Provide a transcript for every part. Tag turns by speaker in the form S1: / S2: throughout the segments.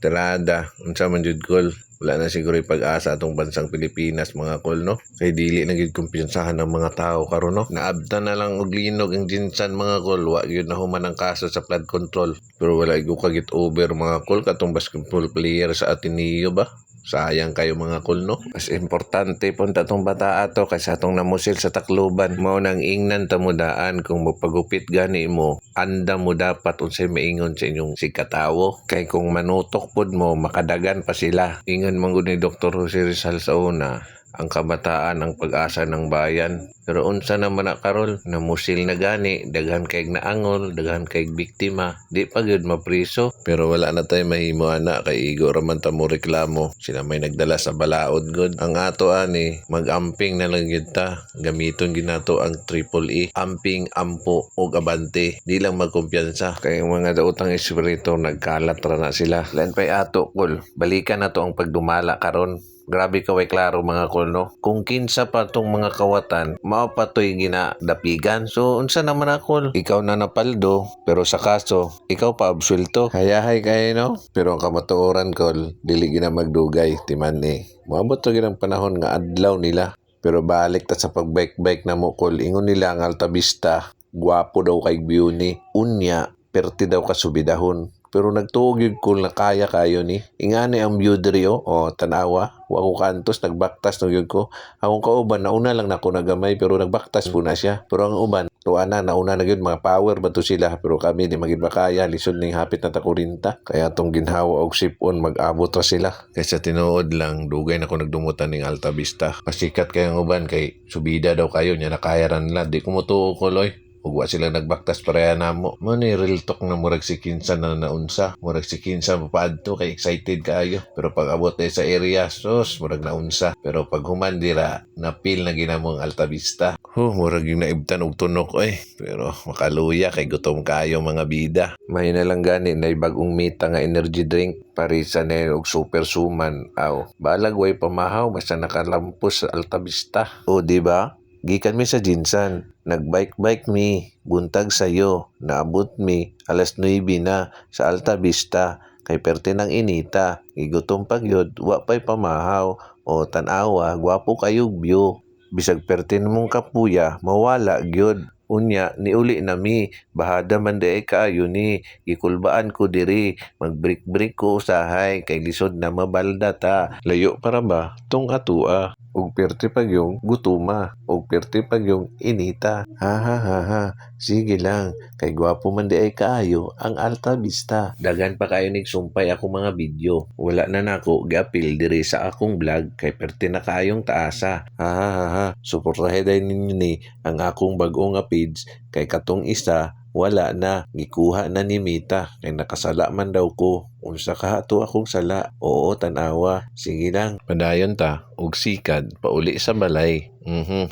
S1: Estrada, unsa man jud kol. Wala na siguro pag-asa atong bansang Pilipinas mga kol no. Kay dili na gid kumpiyansahan ng mga tao karon no. Naabta na lang og linog ang Jinsan mga kol. Wa gyud na human ang kaso sa flood control. Pero wala gyud kagit over mga kol katong basketball player sa Ateneo ba. Sayang kayo mga kol no. Mas importante punta tong bata ato kaysa atong namusil sa Tacloban. Mao nang ingnan tamudaan kung mapagupit gani mo, anda mo dapat unsay maingon sa inyong sikatawo. Kay kung manutok pod mo, makadagan pa sila. Ingon man gud ni Dr. Jose Rizal sa una, ang kabataan ang pag-asa ng bayan. Pero unsa naman na karol, namusil na gani, daghan kayg naangol, daghan kayg biktima, di pa gyud mapriso. Pero wala na tay mahimo ana kay igo ra man ta mo reklamo. Sila may nagdala sa balaod gud. Ang ato ani, mag-amping na lang gyud ta. Gamiton ginato ang triple E, amping, ampo ug abante. Di lang magkumpiyansa kay ang mga daotang espiritu nagkalat ra na sila. Lan pay ato kol, balikan nato ang pagdumala karon. Grabe kaway klaro mga kol no. Kung kinsa pa tong mga kawatan, mao pa to'y ginadapigan. So unsa naman akol? Ikaw na napaldo, pero sa kaso, ikaw pa absuelto. Hayahay kayo no. Pero ang kamatuoran kol, dili gina magdugay, timan eh. Moabot to ginang panahon nga adlaw nila. Pero balik ta sa pagbike-bike na mo kol, ingon nila ang Alta Vista, guwapo daw kay view ni unya, perti daw kasubidahon. Pero nagtuog yun kung nakaya kayo ni. Ingani ang view diri o tanawa. Wa ko kantos, nagbaktas no yun ko. Akong kauban, nauna lang na ako nagamay pero nagbaktas po na siya. Pero ang uban, tuana, nauna na yun, mga power ba to sila. Pero kami di maging makaya, lisod ning hapit na takurinta. Kaya tong ginhawa og sipon, mag-abot ra sila. Kaysa tinuod lang, dugay na ko nagdumutan ning Alta Vista. Pasikat kayang uban, kay subida daw kayo, niya nakaya ran nila. Di ko mo tuo ko, loy. Ug wa sila nagbaktas pareha namo. Mo ni real talk na murag si Kinsa na naunsa. Murag si Kinsa mapaadto kay excited kaayo. Pero pag abot sa area, sus murag naunsa. Pero pag human dira, napil na ginamong Alta Vista. Murag yung naibtan og tunok oy. Pero makaluya kay gutom kaayo mga bida. May na lang gani na bagong mita nga energy drink. Parisa na og super suman. Aw, balag way pamahaw basta nakalampos sa Alta Vista. O di ba? Gikan mi sa Jinsan, nagbike-bike mi, buntag sayo, naabot mi, alas 9 na, sa Alta Vista, kay perte ng inita, igutom pagyod, wa pa'y pamahaw, o tanawa, gwapo kayog view, bisag perte mong kapuya, mawala gyud. Unya, niuli na mi, bahada man di ay kaayo ni, ikulbaan ko diri, mag-break-break ko usahay, kay lisod na mabalda ta, layo para ba, tong atua. Og perte pag yung gutuma, og perte pag yung inita. Ha. Sige lang, kay gwapo man di ay kaayo ang Alta Vista. Dagan pa kayo nigsumpay ako mga video. Wala na nako giapil diri sa akong vlog kay perte na kayong taasa. Ha. Suportahe day ninyo ni ang akong bag-o nga page kay katong isa wala na, gikuha na ni Mita kay nakasala man daw ko. Unsa ka ato akong sala? Oo, tanawa. Sige lang, padayon ta og sikad pauli sa balay.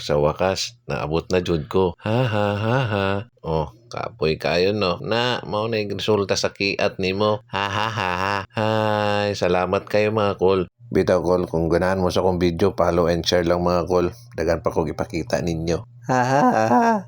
S1: Sa wakas naabot na jud ko. Ha. Oh, kapoy kayo no. Na mao na yung resulta sa kiat nimo. Ha. Hay, salamat kayo mga kol. Bitaw kol, kung ganahan mo sa akong video, follow and share lang mga kol. Dagan pa kong ipakita ninyo. Ha.